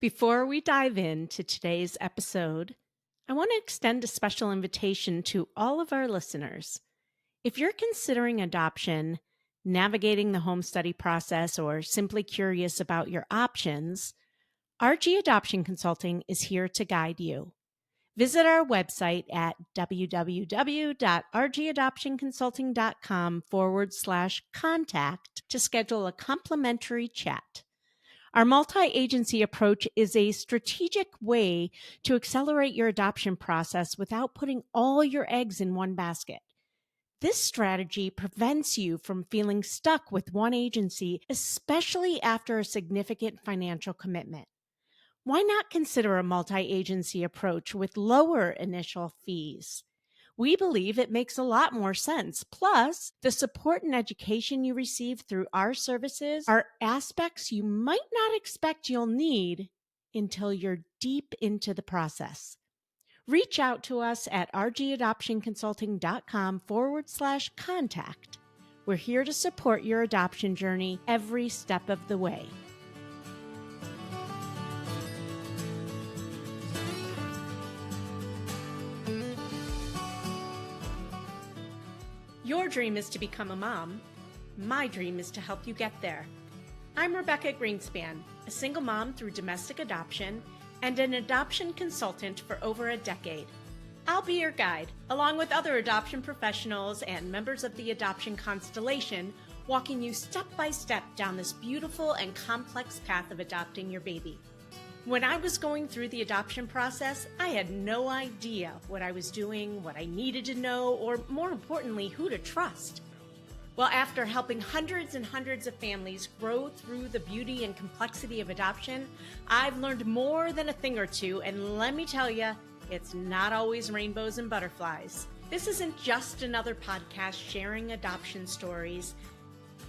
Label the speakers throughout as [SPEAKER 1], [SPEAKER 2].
[SPEAKER 1] Before we dive into today's episode, I want to extend a special invitation to all of our listeners. If you're considering adoption, navigating the home study process, or simply curious about your options, RG Adoption Consulting is here to guide you. Visit our website at www.rgadoptionconsulting.com/contact to schedule a complimentary chat. Our multi-agency approach is a strategic way to accelerate your adoption process without putting all your eggs in one basket. This strategy prevents you from feeling stuck with one agency, especially after a significant financial commitment. Why not consider a multi-agency approach with lower initial fees? We believe it makes a lot more sense. Plus, the support and education you receive through our services are aspects you might not expect you'll need until you're deep into the process. Reach out to us at rgadoptionconsulting.com/contact. We're here to support your adoption journey every step of the way. Your dream is to become a mom. My dream is to help you get there. I'm Rebecca Gruenspan, a single mom through domestic adoption and an adoption consultant for over a decade. I'll be your guide, along with other adoption professionals and members of the adoption constellation, walking you step by step down this beautiful and complex path of adopting your baby. When I was going through the adoption process, I had no idea what I was doing, what I needed to know, or more importantly, who to trust. Well, after helping hundreds and hundreds of families grow through the beauty and complexity of adoption, I've learned more than a thing or two, and let me tell you, it's not always rainbows and butterflies. This isn't just another podcast sharing adoption stories,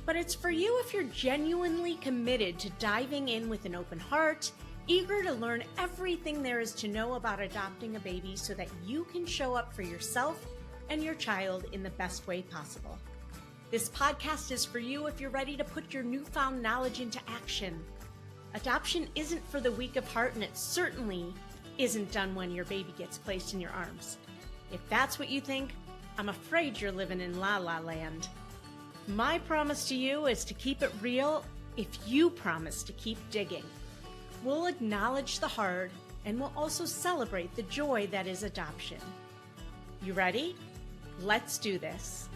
[SPEAKER 1] but it's for you if you're genuinely committed to diving in with an open heart, eager to learn everything there is to know about adopting a baby so that you can show up for yourself and your child in the best way possible. This podcast is for you if you're ready to put your newfound knowledge into action. Adoption isn't for the weak of heart, and it certainly isn't done when your baby gets placed in your arms. If that's what you think, I'm afraid you're living in la la land. My promise to you is to keep it real if you promise to keep digging. We'll acknowledge the hard, and we'll also celebrate the joy that is adoption. You ready? Let's do this.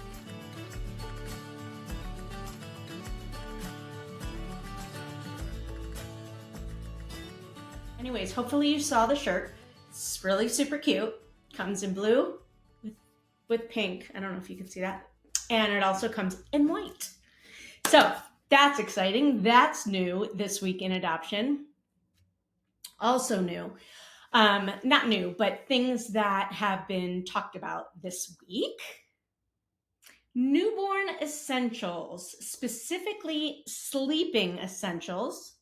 [SPEAKER 1] Anyways, hopefully you saw the shirt. It's really super cute. Comes in blue with pink. I don't know if you can see that. And it also comes in white. So that's exciting. That's new this week in adoption. Also new, not new, but things that have been talked about this week. Newborn essentials, specifically sleeping essentials.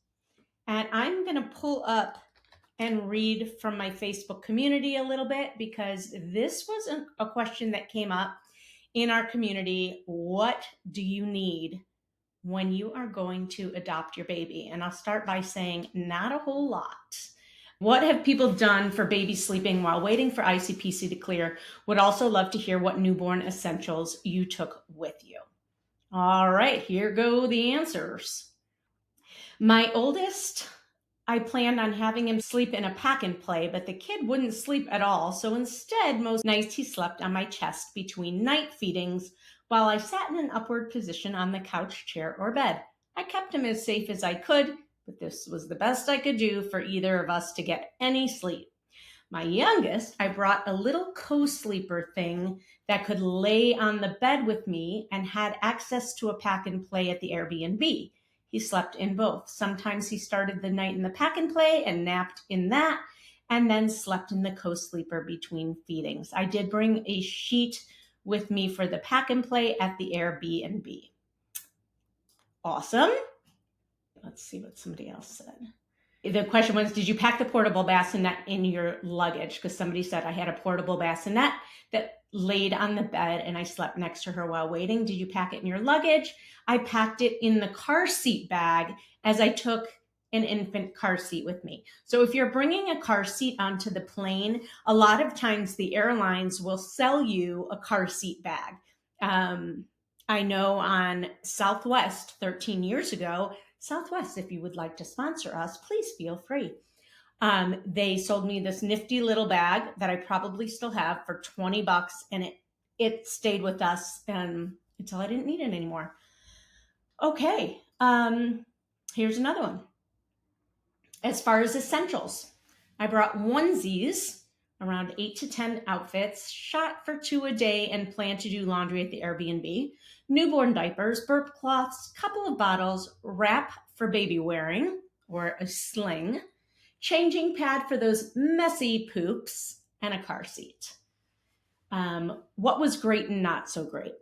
[SPEAKER 1] And I'm going to pull up and read from my Facebook community a little bit because this was a question that came up in our community. What do you need when you are going to adopt your baby? And I'll start by saying not a whole lot. What have people done for baby sleeping while waiting for ICPC to clear? Would also love to hear what newborn essentials you took with you. All right, here go the answers. My oldest, I planned on having him sleep in a pack and play, but the kid wouldn't sleep at all. So instead, most nights he slept on my chest between night feedings while I sat in an upward position on the couch, chair, or bed. I kept him as safe as I could, but this was the best I could do for either of us to get any sleep. My youngest, I brought a little co-sleeper thing that could lay on the bed with me and had access to a pack and play at the Airbnb. He slept in both. Sometimes he started the night in the pack and play and napped in that, and then slept in the co-sleeper between feedings. I did bring a sheet with me for the pack and play at the Airbnb. Awesome. Let's see what somebody else said. The question was, did you pack the portable bassinet in your luggage? Because somebody said I had a portable bassinet that laid on the bed and I slept next to her while waiting. Did you pack it in your luggage? I packed it in the car seat bag as I took an infant car seat with me. So if you're bringing a car seat onto the plane, a lot of times the airlines will sell you a car seat bag. I know on Southwest 13 years ago, Southwest, if you would like to sponsor us, please feel free. They sold me this nifty little bag that I probably still have for $20, and it stayed with us until I didn't need it anymore. Okay, here's another one. As far as essentials, I brought onesies, around 8 to 10 outfits, shot for 2 a day, and plan to do laundry at the Airbnb, newborn diapers, burp cloths, couple of bottles, wrap for baby wearing, or a sling, changing pad for those messy poops, and a car seat. What was great and not so great?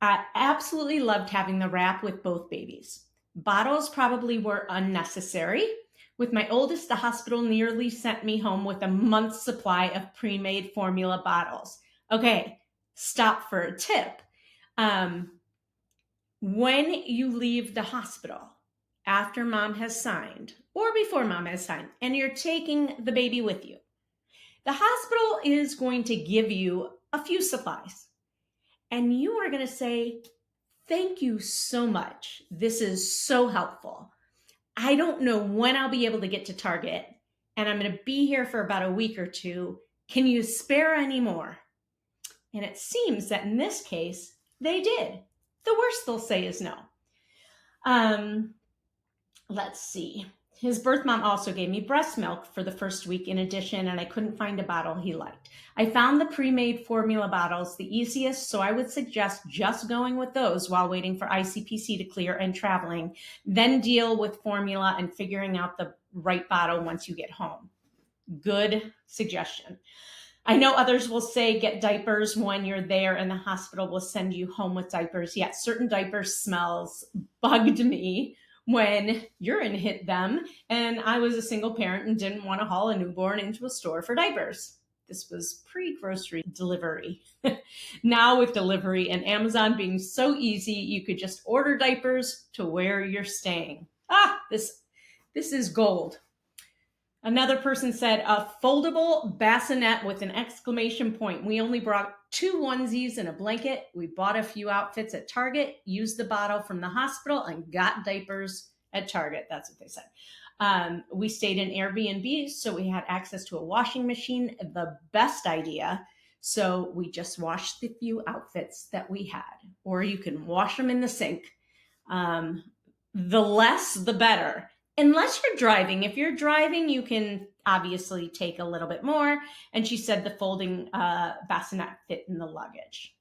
[SPEAKER 1] I absolutely loved having the wrap with both babies. Bottles probably were unnecessary. With my oldest, the hospital nearly sent me home with a month's supply of pre-made formula bottles. Okay, stop for a tip. When you leave the hospital, after mom has signed, or before mom has signed, and you're taking the baby with you, the hospital is going to give you a few supplies. And you are going to say, thank you so much. This is so helpful. I don't know when I'll be able to get to Target, and I'm going to be here for about a week or two. Can you spare any more? And it seems that in this case, they did. The worst they'll say is no. Let's see. His birth mom also gave me breast milk for the first week in addition, and I couldn't find a bottle he liked. I found the pre-made formula bottles the easiest, so I would suggest just going with those while waiting for ICPC to clear and traveling, then deal with formula and figuring out the right bottle once you get home. Good suggestion. I know others will say get diapers when you're there and the hospital will send you home with diapers. Yet certain diaper smells bugged me when urine hit them, and I was a single parent and didn't want to haul a newborn into a store for diapers. This was pre-grocery delivery. Now with delivery and Amazon being so easy, you could just order diapers to where you're staying. This is gold. Another person said a foldable bassinet with an exclamation point. We only brought 2 onesies and a blanket. We bought a few outfits at Target, used the bottle from the hospital, and got diapers at Target. That's what they said. We stayed in Airbnb, so we had access to a washing machine, the best idea. So we just washed the few outfits that we had, or you can wash them in the sink. The less, the better. Unless you're driving. If you're driving, you can obviously take a little bit more. And she said the folding bassinet fit in the luggage.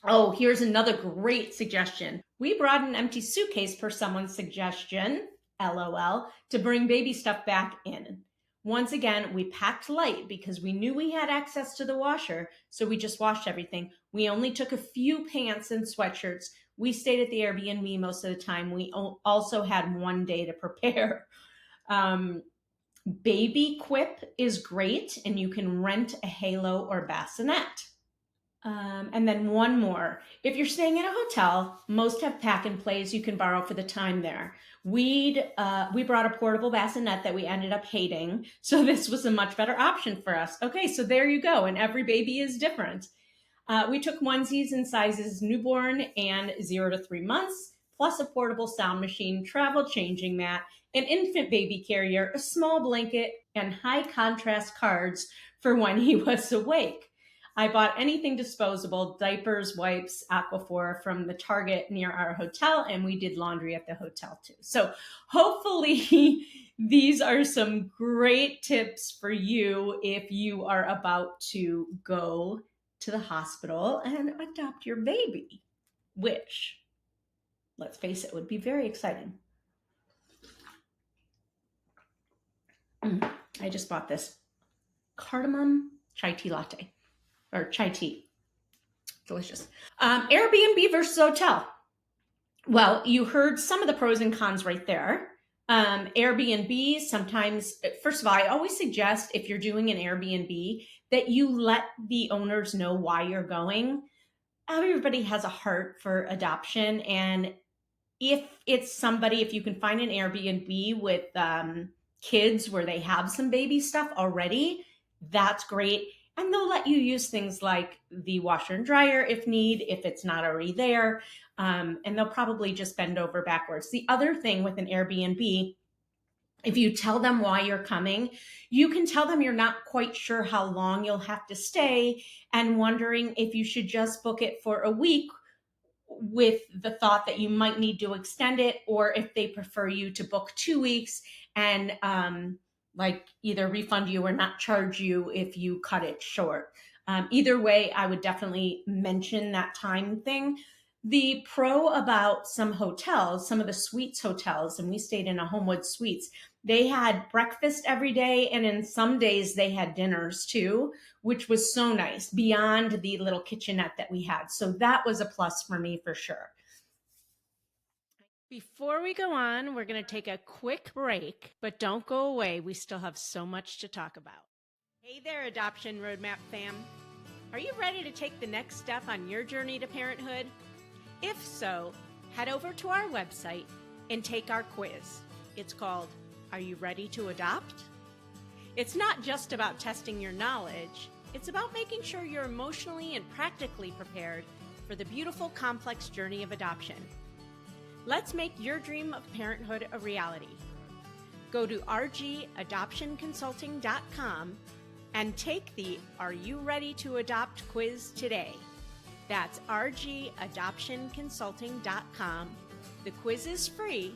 [SPEAKER 1] Oh, here's another great suggestion. We brought an empty suitcase per someone's suggestion, LOL, to bring baby stuff back in. Once again, we packed light because we knew we had access to the washer, so we just washed everything. We only took a few pants and sweatshirts. We stayed at the Airbnb most of the time. We also had 1 day to prepare. Babyquip is great, and you can rent a halo or bassinet. And then one more. If you're staying in a hotel, most have pack and plays you can borrow for the time there. We brought a portable bassinet that we ended up hating, so this was a much better option for us. Okay, so there you go, and every baby is different. We took onesies in sizes newborn and 0 to 3 months, plus a portable sound machine, travel changing mat, an infant baby carrier, a small blanket, and high contrast cards for when he was awake. I bought anything disposable, diapers, wipes, Aquaphor from the Target near our hotel, and we did laundry at the hotel too. So hopefully these are some great tips for you if you are about to go to the hospital and adopt your baby, which, let's face it, would be very exciting. I just bought this cardamom chai tea latte, or chai tea. Delicious. Airbnb versus hotel. Well, you heard some of the pros and cons right there. Airbnb, sometimes, first of all, I always suggest if you're doing an Airbnb that you let the owners know why you're going. Everybody has a heart for adoption, and if it's somebody, if you can find an Airbnb with kids where they have some baby stuff already, that's great. And they'll let you use things like the washer and dryer if need, if it's not already there. And they'll probably just bend over backwards. The other thing with an Airbnb, if you tell them why you're coming, you can tell them you're not quite sure how long you'll have to stay and wondering if you should just book it for a week with the thought that you might need to extend it, or if they prefer you to book 2 weeks and like either refund you or not charge you if you cut it short. Either way, I would definitely mention that time thing. The pro about some hotels, some of the Suites hotels, and we stayed in a Homewood Suites, they had breakfast every day, and in some days they had dinners too, which was so nice, beyond the little kitchenette that we had. So that was a plus for me for sure. Before we go on, we're going to take a quick break, but don't go away. We still have so much to talk about. Hey there, Adoption Roadmap fam. Are you ready to take the next step on your journey to parenthood? If so, head over to our website and take our quiz. It's called, Are You Ready to Adopt? It's not just about testing your knowledge. It's about making sure you're emotionally and practically prepared for the beautiful, complex journey of adoption. Let's make your dream of parenthood a reality. Go to rgadoptionconsulting.com and take the Are You Ready to Adopt quiz today. That's rgadoptionconsulting.com. The quiz is free,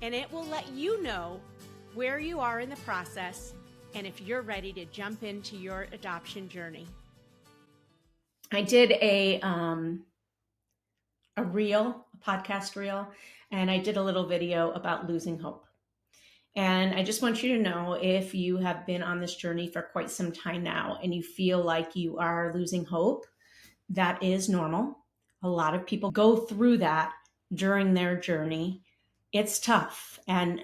[SPEAKER 1] and it will let you know where you are in the process and if you're ready to jump into your adoption journey. I did a podcast reel, and I did a little video about losing hope. And I just want you to know, if you have been on this journey for quite some time now and you feel like you are losing hope, that is normal. A lot of people go through that during their journey. It's tough. And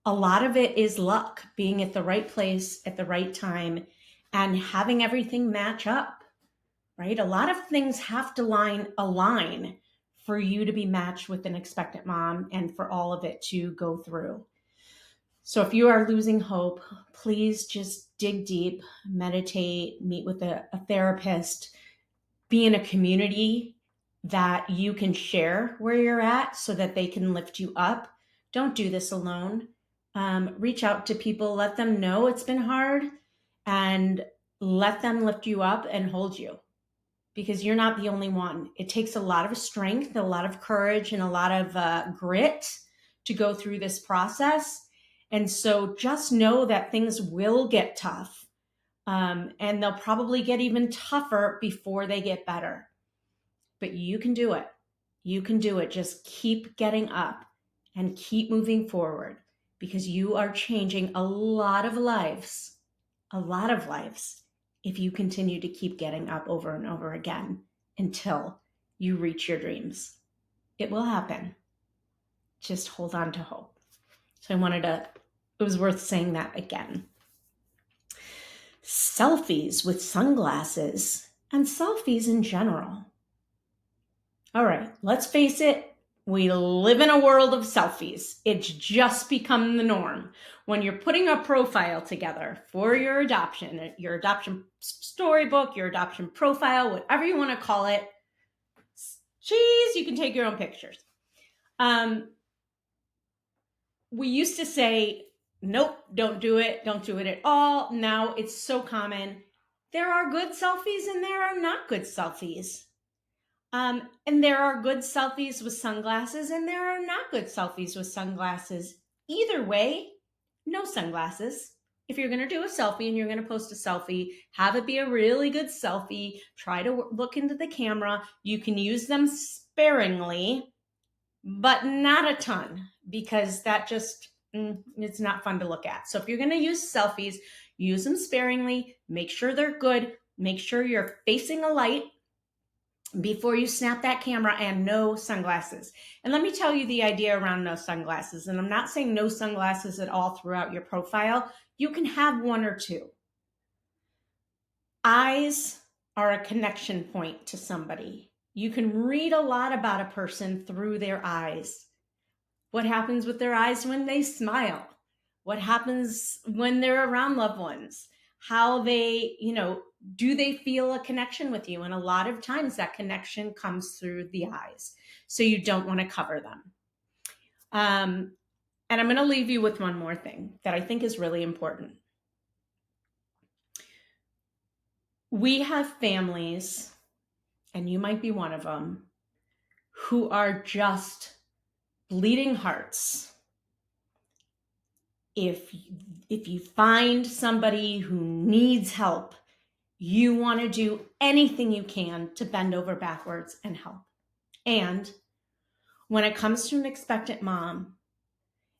[SPEAKER 1] a lot of it is luck, being at the right place at the right time and having everything match up, right? A lot of things have to align for you to be matched with an expectant mom and for all of it to go through. So if you are losing hope, please just dig deep, meditate, meet with a therapist, be in a community that you can share where you're at so that they can lift you up. Don't do this alone. Reach out to people, let them know it's been hard, and let them lift you up and hold you, because you're not the only one. It takes a lot of strength, a lot of courage, and a lot of grit to go through this process. And so just know that things will get tough, and they'll probably get even tougher before they get better. But you can do it. You can do it. Just keep getting up and keep moving forward, because you are changing a lot of lives, if you continue to keep getting up over and over again until you reach your dreams. It will happen. Just hold on to hope. So it was worth saying that again. Selfies with sunglasses and selfies in general. All right, let's face it. We live in a world of selfies. It's just become the norm. When you're putting a profile together for your adoption storybook, your adoption profile, whatever you want to call it, geez, you can take your own pictures. We used to say, nope, don't do it at all. Now it's so common. There are good selfies and there are not good selfies. And there are good selfies with sunglasses and there are not good selfies with sunglasses. Either way, no sunglasses. If you're going to do a selfie and you're going to post a selfie, have it be a really good selfie. Try to look into the camera. You can use them sparingly, but not a ton, because that just, it's not fun to look at. So if you're going to use selfies, use them sparingly. Make sure they're good. Make sure you're facing a light before you snap that camera, and no sunglasses. And let me tell you the idea around no sunglasses. And I'm not saying no sunglasses at all throughout your profile. You can have one or two. Eyes are a connection point to somebody. You can read a lot about a person through their eyes. What happens with their eyes when they smile? What happens when they're around loved ones? How they, do they feel a connection with you? And a lot of times that connection comes through the eyes. So you don't want to cover them. And I'm going to leave you with one more thing that I think is really important. We have families, and you might be one of them, who are just bleeding hearts. If you find somebody who needs help, you want to do anything you can to bend over backwards and help. And when it comes to an expectant mom,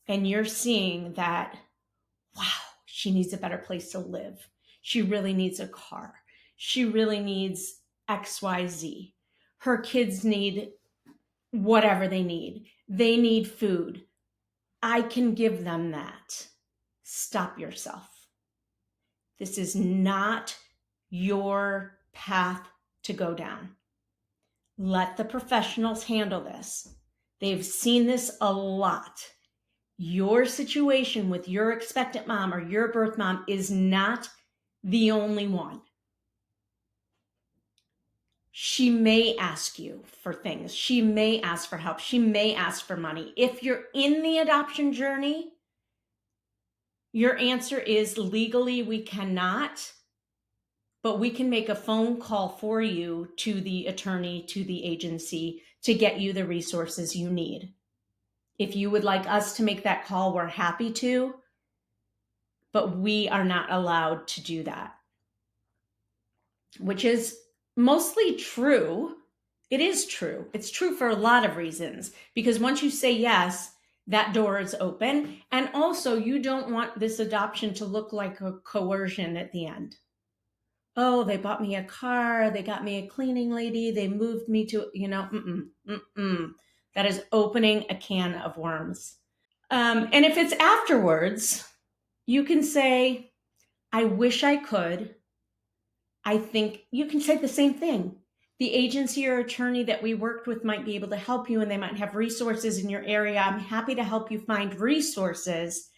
[SPEAKER 1] and you're seeing that, wow, she needs a better place to live. She really needs a car. She really needs XYZ. Her kids need whatever they need. They need food. I can give them that. Stop yourself. This is not your path to go down. Let the professionals handle this. They've seen this a lot. Your situation with your expectant mom or your birth mom is not the only one. She may ask you for things. She may ask for help. She may ask for money. If you're in the adoption journey, your answer is legally we cannot, but we can make a phone call for you to the attorney, to the agency to get you the resources you need. If you would like us to make that call, we're happy to, but we are not allowed to do that, which is mostly true. It is true. It's true for a lot of reasons, because once you say yes, that door is open. And also, you don't want this adoption to look like a coercion at the end. Oh, they bought me a car. They got me a cleaning lady. They moved me to, That is opening a can of worms. And if it's afterwards, you can say, I wish I could. I think you can say the same thing. The agency or attorney that we worked with might be able to help you, and they might have resources in your area. I'm happy to help you find resources.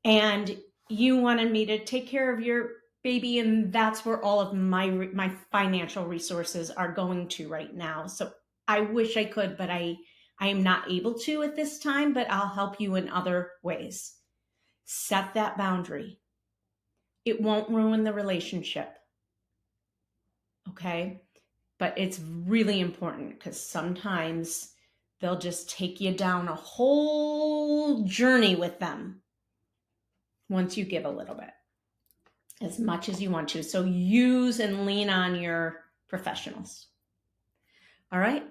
[SPEAKER 1] And you wanted me to take care of your baby, and that's where all of my financial resources are going to right now. So I wish I could, but I am not able to at this time, but I'll help you in other ways. Set that boundary. It won't ruin the relationship. Okay? But it's really important, because sometimes they'll just take you down a whole journey with them once you give a little bit, as much as you want to. So use and lean on your professionals. All right?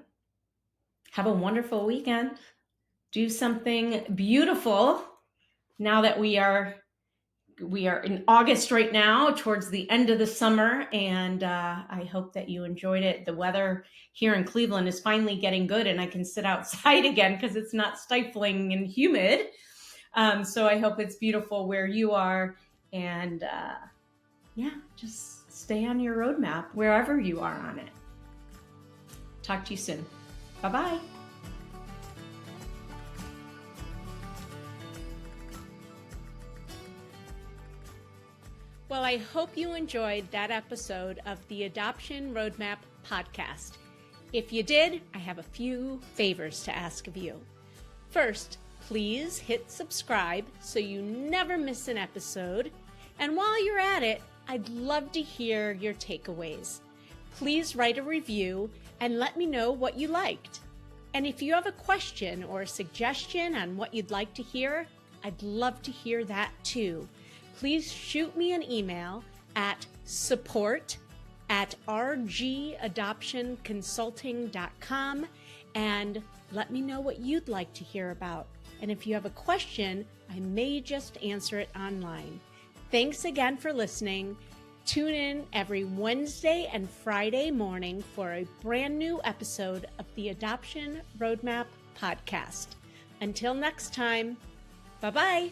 [SPEAKER 1] Have a wonderful weekend. Do something beautiful now that we are in August right now, towards the end of the summer, and I hope that you enjoyed it. The weather here in Cleveland is finally getting good, and I can sit outside again because it's not stifling and humid. So I hope it's beautiful where you are, and just stay on your roadmap wherever you are on it. Talk to you soon. Bye-bye. Well, I hope you enjoyed that episode of the Adoption Roadmap podcast. If you did, I have a few favors to ask of you. First, please hit subscribe so you never miss an episode. And while you're at it, I'd love to hear your takeaways. Please write a review and let me know what you liked. And if you have a question or a suggestion on what you'd like to hear, I'd love to hear that too. Please shoot me an email at support@rgadoptionconsulting.com and let me know what you'd like to hear about. And if you have a question, I may just answer it online. Thanks again for listening. Tune in every Wednesday and Friday morning for a brand new episode of the Adoption Roadmap podcast. Until next time, bye-bye.